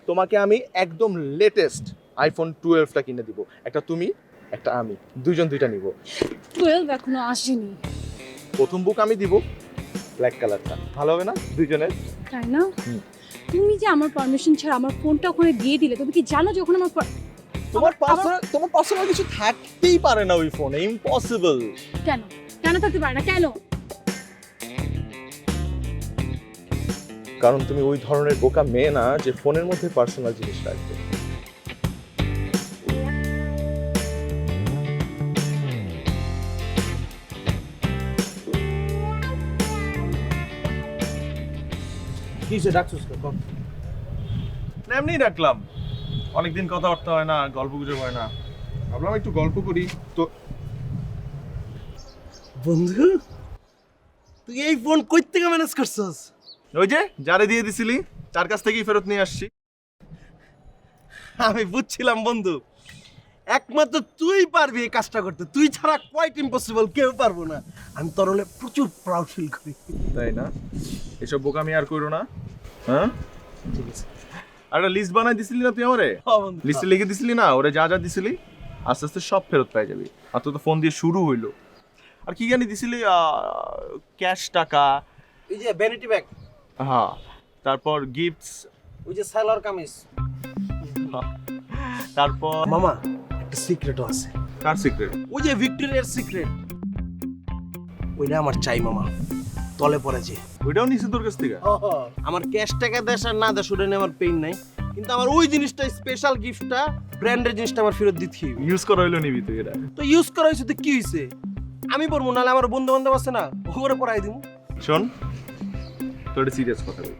H: তোমাকে আমি একদম লেটেস্ট আইফোন 12টা কিনে দিব। একটা তুমি, একটা আমি, দুইজন দুইটা নিব।
C: 12 এখনো আসেনি।
H: প্রথম বুক আমি দিব, ব্ল্যাক কালারটা। ভালো হবে না দুইজনের?
C: তাই না? তুমি যে আমার পারমিশন ছাড়া আমার ফোনটা ওখানে দিয়ে দিলে, তুমি কি জানো যখন আমার
H: তোমার পার্সোনাল কিছু থাকতেই পারে না ওই ফোনে, ইম্পসিবল।
C: কেন কেন থাকতে পারে না কেন?
I: কারণ তুমি ওই ধরনের বোকা মেয়ে না যে ফোনের মধ্যে পার্সোনাল জিনিস রাখবে।
D: কি যে ডাকছিস কখন?
I: না, এমনিই ডাকলাম, অনেকদিন কথাবার্তা হয় না, গল্প গুজব হয় না, ভাবলাম একটু গল্প করি। তো
D: বন্ধু, তুই এই ফোন কই থেকে ম্যানেজ করছস?
I: ওই যে যারে দিয়ে দিছিলি তার কাছ থেকেই ফেরত নিয়ে আসছি।
D: আমি বুঝছিলাম বন্ধু, একমাত্র তুই পারবি এই কাজটা করতে, তুই ছাড়া কোয়াইট ইম্পসিবল, কেউ পারবো না। আমি তোর হলে প্রচুর প্রাউড ফিল করি।
I: তাই না? এসব বোকামি আর করো না। হ্যাঁ,
D: ঠিক আছে।
I: আর একটা লিস্ট বানাই দিছিলি না তুই আমারে? লিস্টে লিখে দিছিলি না, ওরে যা যা দিছিলি আস্তে আস্তে সব ফেরত পেয়ে যাবি। আর তো ফোন দিয়ে শুরু হইলো। আর কি জানি দিছিলি, ক্যাশ টাকা,
D: এই যে ভ্যানিটি ব্যাগ,
I: হ্যাঁ, তারপর গিফটস,
D: ওই যে সালোয়ার কামিজ,
I: তারপর
D: মামা একটা সিক্রেটও আছে।
I: কার সিক্রেট?
D: ওই যে ভিক্টোরিয়ার সিক্রেট, ওইটা আমার চাই মামা, তলে পড়ে যে।
I: ওইটাও নিছি তোর কাছ থেকে?
D: আমার ক্যাশ টাকা দেশ আর না দেশ ওটা নিয়ে আমার পেইন নাই, কিন্তু আমার ওই জিনিসটা, স্পেশাল গিফটটা, ব্র্যান্ডের জিনিসটা আমার ফেরত দিতে হবে।
I: ইউজ করা হইলো নিবি তুই এটা?
D: তো ইউজ করা হয়েছে তো কি হয়েছে, আমি পড়বো, নাহলে আমার বন্ধু বান্ধব আছে না, ওরে পড়াই দিব।
I: শোন, তোর একটা সিরিয়াস কথা বলি।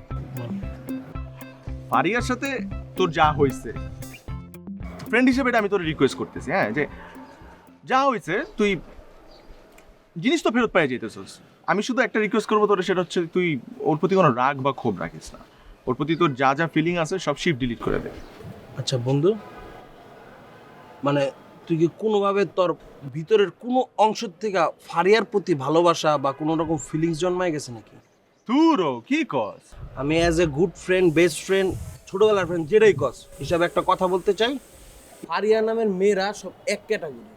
I: ফারিয়ার সাথে তোর যা হয়েছে, ফ্রেন্ড হিসেবে এটা আমি তোর রিকোয়েস্ট করতেছি, হ্যাঁ, যে যা হয়েছে তুই জিনিস তো ফেরত পাই যেতেছিস। আমি শুধু একটা রিকোয়েস্ট করবো তোর, সেটা হচ্ছে তুই ওর প্রতি কোনো রাগ বা ক্ষোভ রাখিস না। ওর প্রতি তোর যা যা ফিলিং আছে সব শিপ ডিলিট করে দে।
D: আচ্ছা বন্ধু, মানে তুই কি কোনোভাবে তোর ভিতরের কোনো অংশ থেকে ফারিয়ার প্রতি ভালোবাসা বা কোনো রকম ফিলিংস জন্মায় গেছে নাকি?
I: তুরও কি কস?
D: আমি as a good friend, best friend, ছোটবেলার ফ্রেন্ড, যেটাই কস হিসাবে একটা কথা বলতে চাই। ফারিয়া নামের মেয়েরা সব এক ক্যাটাগরি।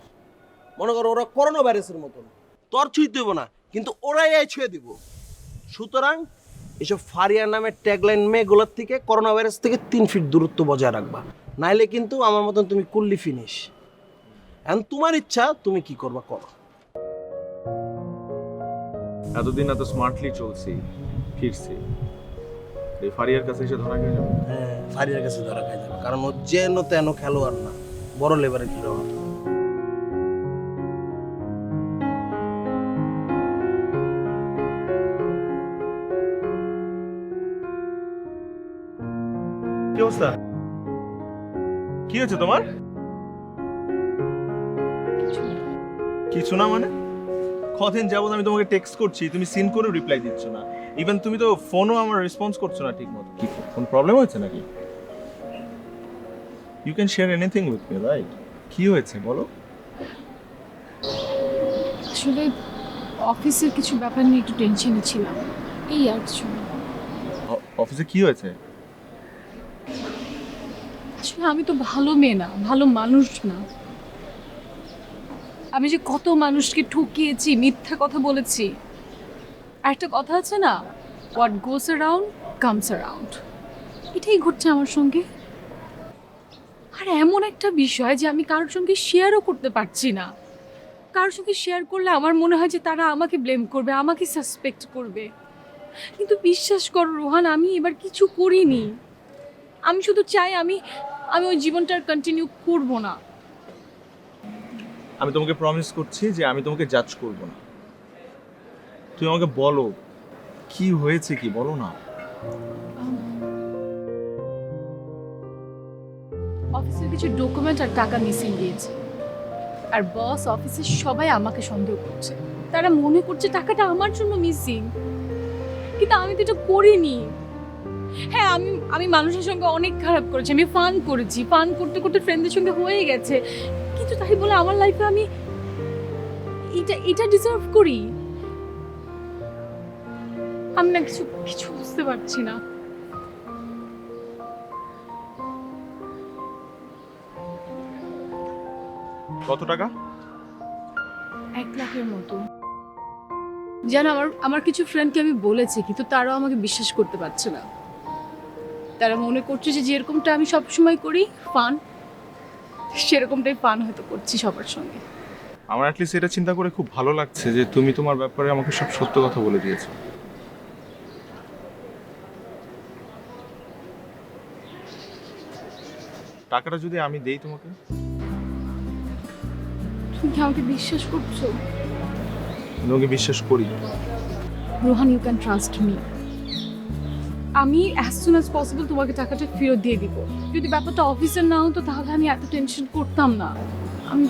D: মনে করো ওরা করোনা ভাইরাসের মতন, তোর ছুঁইতে দেবো না, কিন্তু ওরাই ছুঁয়ে দিব। সুতরাং এসব ফারিয়া নামের ট্যাগলাইন মেয়েগুলোর থেকে, করোনা ভাইরাস থেকে 3 ফিট দূরত্ব বজায় রাখবা, নাইলে কিন্তু আমার মতন তুমি কুল্লি ফিনিশ। এখন তোমার ইচ্ছা, তুমি কি করবা করো।
I: এতদিন এত স্মার্টলি চলছি, ফিরছি, এই ফারিয়ার কাছে এসে ধরা খেয়ে যাবে।
D: হ্যাঁ, ফারিয়ার কাছে ধরা খাই যাবে, কারণ ও যেন তেন খেলোয়াড় না, বড় লেবারের খেলোয়াড়।
I: কি অবস্থা? কি হয়েছে তোমার? কিছু না মানে? কদিন যাবত আমি তোমাকে টেক্সট করছি, তুমি সিন করে রিপ্লাই দিচ্ছ না। ইভেন তুমি তো ফোনও আমার রেসপন্স করছো না ঠিক মতো। কি কোনো প্রবলেম হয়েছে নাকি? You can share anything with me, right? কি হয়েছে বলো?
C: আসলে অফিসের কিছু ব্যাপার নিয়ে একটু টেনশনে ছিলাম, এই আর কিছু না।
I: অফিসে কি হয়েছে?
C: আসলে আমি তো ভালো মেয়ে না, ভালো মানুষ না। আমি যে কত মানুষকে ঠকিয়েছি, মিথ্যা কথা বলেছি। আর একটা কথা আছে না, what goes around comes around, এটাই ঘটছে আমার সঙ্গে। আর এমন একটা বিষয় যে আমি কারোর সঙ্গে শেয়ারও করতে পারছি না। কারোর সঙ্গে শেয়ার করলে আমার মনে হয় যে তারা আমাকে ব্লেম করবে, আমাকে সাসপেক্ট করবে। কিন্তু বিশ্বাস করো রোহান, আমি এবার কিছু করিনি। আমি শুধু চাই আমি ওই জীবনটা আর কন্টিনিউ করব না।
I: আমি তোমাকে প্রমিস করছি যে আমি তোমাকে জাজ করব না। তুমি আমাকে বলো কি হয়েছে, কি বলো না।
C: অফিসের কিছু ডকুমেন্ট আর টাকা মিসিং গিয়েছে, আর বস অফিসের সবাই আমাকে সন্দেহ করছে। তারা মনে করছে টাকাটা আমার জন্য মিসিং, কিন্তু আমি তো এটা করিনি। হ্যাঁ, আমি মানুষের সঙ্গে অনেক খারাপ করেছি, আমি ফান করেছি, ফান করতে করতে ফ্রেন্ডদের সঙ্গে হয়ে গেছে, কিন্তু তাই বলে আমার লাইফে আমি এটা ডিজার্ভ করি? আমি না কিছু বুঝতে পারছি না।
I: কত টাকা?
C: 1 লাখের মতো। জানো আমার আমার কিছু ফ্রেন্ডকে আমি বলেছি কিন্তু তারাও আমাকে বিশ্বাস করতে পারছে না। তারা মনে করছে যে যেরকমটা আমি সবসময় করি ফান, সেরকমটাই ফান হয়তো করছি সবার সঙ্গে।
I: আমার অ্যাটলিস্ট এটা চিন্তা করে খুব ভালো লাগছে যে তুমি তোমার ব্যাপারে আমাকে সব সত্য কথা বলে দিয়েছো। টাকাটা যদি আমি দেই তোমাকে?
C: তুমি কি আমাকে বিশ্বাস করছো?
I: তোমাকে বিশ্বাস করি।
C: Rohan, you can trust me. আমি অ্যাজ সুন অ্যাজ পসিবল তোমাকে টাকাটা ফেরত দিয়ে দিব। যদি ব্যাপারটা অফিসের না হতো তাহলে আমি এত টেনশন করতাম না। আমি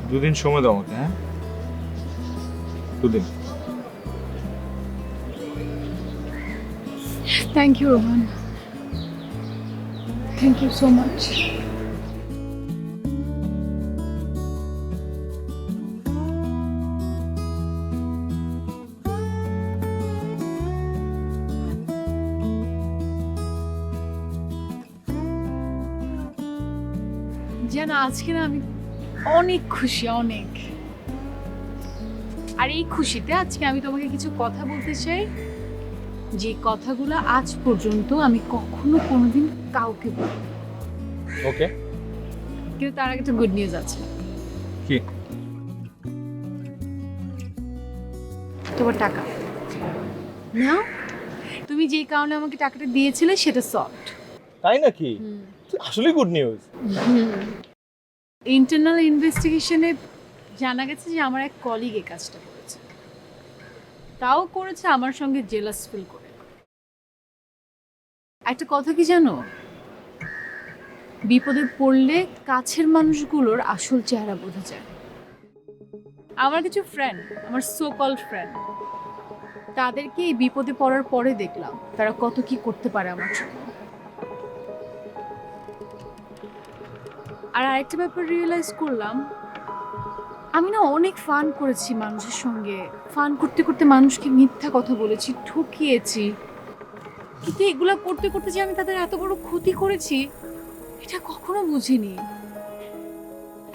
I: 2 দিন সময় দাও আমাকে। হ্যাঁ, 2 দিন।
C: Thank you Rohan, thank you so much. যেন আজকে না আমি অনেক খুশি, অনেক। আর এই খুশিতে আজকে আমি তোমাকে কিছু কথা বলতে চাই, যে কথাগুলো আজ পর্যন্ত আমি কখনো কোনোদিন কাউকে বলিনি।
I: ওকে,
C: কিন্তু তার আগে একটা গুড নিউজ আছে।
I: কি?
C: তোমার টাকা না, তুমি যে কারণে আমাকে টাকাটা দিয়েছিলে সেটা সল্ভড।
H: তাই নাকি? আসলে গুড নিউজ।
C: ইন্টারনাল ইনভেস্টিগেশনে জানা গেছে যে আমার এক কলিগ এই কাজটা করেছে, তাও করেছে আমার সঙ্গে জেলাস ফিল করে। একটা কথা কি জানো, বিপদে পড়লে কাছের মানুষগুলোর আসল চেহারা বোঝা যায়। আমার কিছু ফ্রেন্ড, আমার সো কল্ড ফ্রেন্ড, তাদেরকে এই বিপদে পড়ার পরে দেখলাম তারা কত কি করতে পারে আমার জন্য। আর আরেকটা ব্যাপার রিয়েলাইজ করলাম, আমি না অনেক ফান করেছি মানুষের সঙ্গে। ফান করতে করতে মানুষকে মিথ্যা কথা বলেছি, ঠকিয়েছি, কিন্তু এগুলা করতে করতে যে আমি তাদের এত বড় ক্ষতি করেছি এটা কখনো বুঝিনি।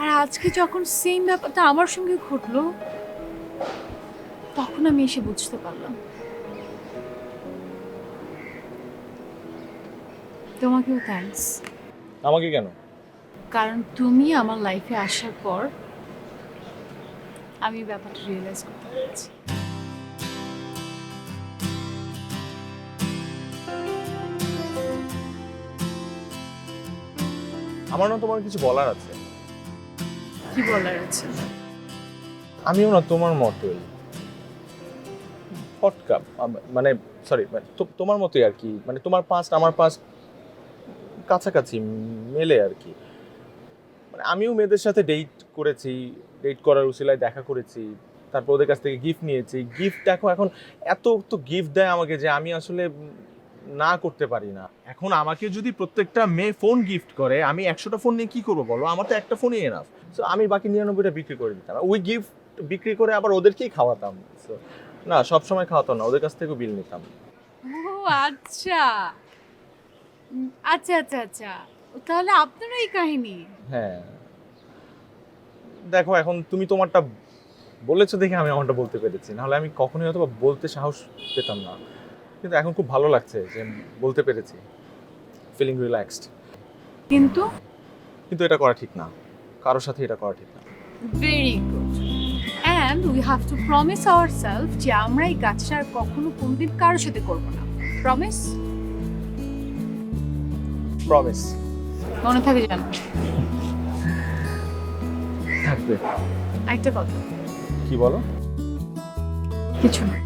C: আর আজকে যখন সেম ব্যাপারটা আমার সঙ্গে ঘটলো তখন আমি এসে বুঝতে পারলাম। তোমাকেও থ্যাঙ্কস।
H: আমাকে কেন?
C: কারণ তুমি আমার লাইফে আসার পর আমি ব্যাপারটা রিয়েলাইজ করতে পেরেছি।
H: আমার না তোমার কিছু বলার আছে।
C: কি বলার আছে?
H: আমিও না তোমার মতোই ফটকা, মানে সরি, তোমার মতোই আর কি। মানে তোমার পাস্ট আমার পাস্ট কাছাকাছি মেলে আর কি। মানে আমিও মেয়েদের সাথে ডেট করেছি, ডেট করার উসিলায় দেখা করেছি, তারপর ওদের কাছ থেকে গিফট নিয়েছি। গিফট দেখো এখন এত তো গিফট দেয় আমাকে যে আমি আসলে না করতে পারি না। এখন আমাকে যদি প্রত্যেকটা মেয়ে ফোন গিফট করে, আমি 100টা ফোন নিয়ে কি করবো বলো? আমার তো একটা ফোনই এনাফ। সো আমি বাকি 99টা বিক্রি করে দিতাম। ওই গিফট বিক্রি করে আবার ওদেরকেই খাওয়াতাম। সো না, সবসময় খাওয়াতাম না, ওদের কাছ থেকেও বিল নিতাম।
C: ও আচ্ছা আচ্ছা আচ্ছা আচ্ছা, তাহলে আপনারও এই কাহিনী।
H: হ্যাঁ, দেখো এখন তুমি তোমারটা বলেছো দেখে আমি আমারটা বলতে পেরেছি, নাহলে আমি কখনোই হয়তো বলতে সাহস পেতাম না। কিন্তু এখন খুব ভালো লাগছে যে বলতে পেরেছি, ফিলিং রিল্যাক্সড।
C: কিন্তু
H: কিন্তু এটা করা ঠিক না, কারোর সাথে এটা করা ঠিক না।
C: Very good. And we have to promise ourself যে আমরা এই কাজটা আর কখনো কোনোদিন কারোর সাথে করবো না। প্রমিস?
H: প্রমিস।
C: মনে থাকে জানো?
H: থাকবে।
C: একটা কথা।
H: কি বলো?
C: কিছু না।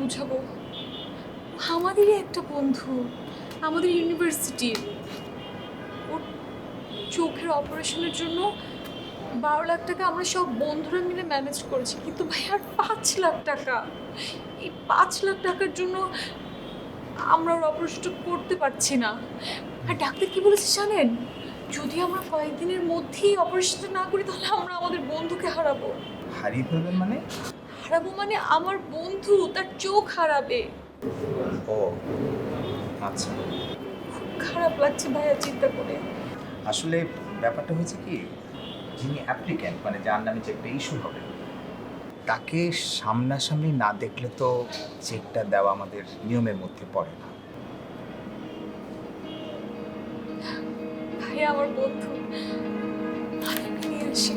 C: বুঝাবো? আমাদেরই একটা বন্ধু, আমাদের ইউনিভার্সিটির। ওর চোখের অপারেশনের জন্য 12 লাখ টাকা আমরা সব বন্ধুরা মিলে ম্যানেজ করেছি, কিন্তু ভাই আর 5 লাখ টাকা, এই 5 লাখ টাকার জন্য আমরা ওর অপারেশনটা করতে পারছি না। আর ডাক্তার কি বলেছে জানেন? যদি আমরা কয়েকদিনের মধ্যেই অপারেশনটা না করি তাহলে আমরা আমাদের বন্ধুকে হারাবো।
L: হারিয়ে ফেলবেন মানে?
C: হারাবো মানে আমার বন্ধু তার চোখ হারাবে।
L: ও আচ্ছা,
C: খুব খারাপ লাগছে ভাইয়া চিন্তা করে।
L: আসলে ব্যাপারটা হয়েছে কি, যিনি অ্যাপ্লিক্যান্ট মানে যার নামে চেকটা ইস্যু হবে, তাকে সামনাসামনি না দেখলে তো চেকটা দেওয়া আমাদের নিয়মের মধ্যে পড়ে না।
C: ভাইয়া আমার বন্ধু, আমি নিয়ে আসি।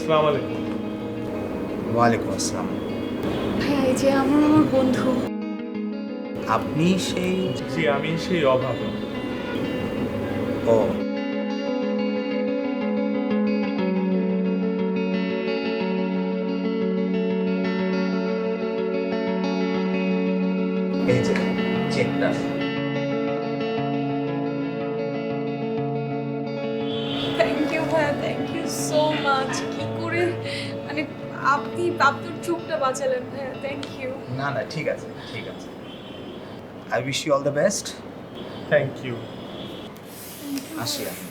I: আসসালামু আলাইকুম।
L: ওয়ালাইকুম আসসালাম।
C: ভাইয়া এই যে আমার বন্ধু।
L: আপনি সেই?
I: জি, আমি সেই অভাব।
L: ও এই যে চেকটা।
C: থ্যাংক ইউ ভাইয়া, থ্যাংক ইউ সো মাচ। কি করে মানে আপনি আপনার চোখটা বাঁচালেন ভাইয়া, থ্যাংক ইউ।
L: না না, ঠিক আছে ঠিক আছে। I wish you all the best.
I: Thank you.
L: আসি আমি।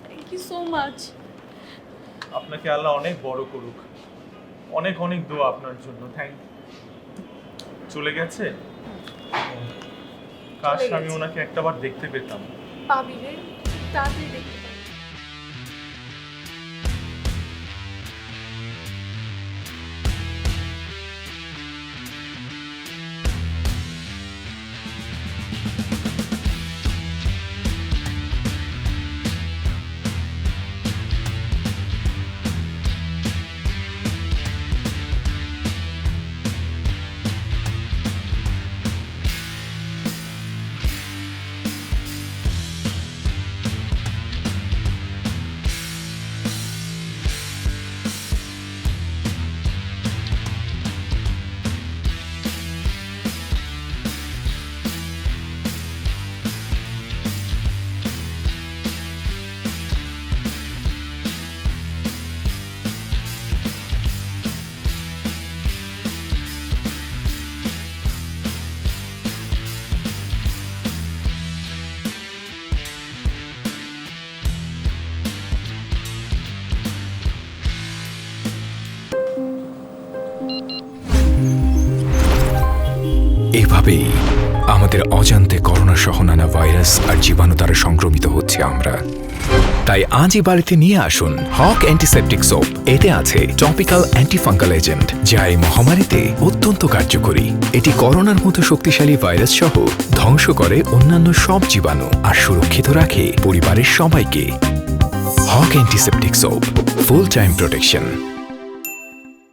C: Thank you so much.
I: আপনাকে আল্লাহ অনেক বড় করুক। অনেক অনেক দোয়া আপনার জন্য। থ্যাংক। চলে গেছে? কাশ আমি ওনাকে একটাবার দেখতে পেতাম।
C: পাবি রে, তাড়াতাড়ি দেখতে পাবি।
A: এভাবেই আমাদের অজান্তে করোনা সহ নানা ভাইরাস আর জীবাণু দ্বারা সংক্রমিত হচ্ছে আমরা। তাই আজই বাড়িতে নিয়ে আসুন হক অ্যান্টিসেপটিক সোপ। এতে আছে টপিক্যাল অ্যান্টিফাঙ্গাল এজেন্ট, যা এই মহামারীতে অত্যন্ত কার্যকরী। এটি করোনার মতো শক্তিশালী ভাইরাস সহ ধ্বংস করে অন্যান্য সব জীবাণু আর সুরক্ষিত রাখে পরিবারের সবাইকে। হক antiseptic soap, full time protection.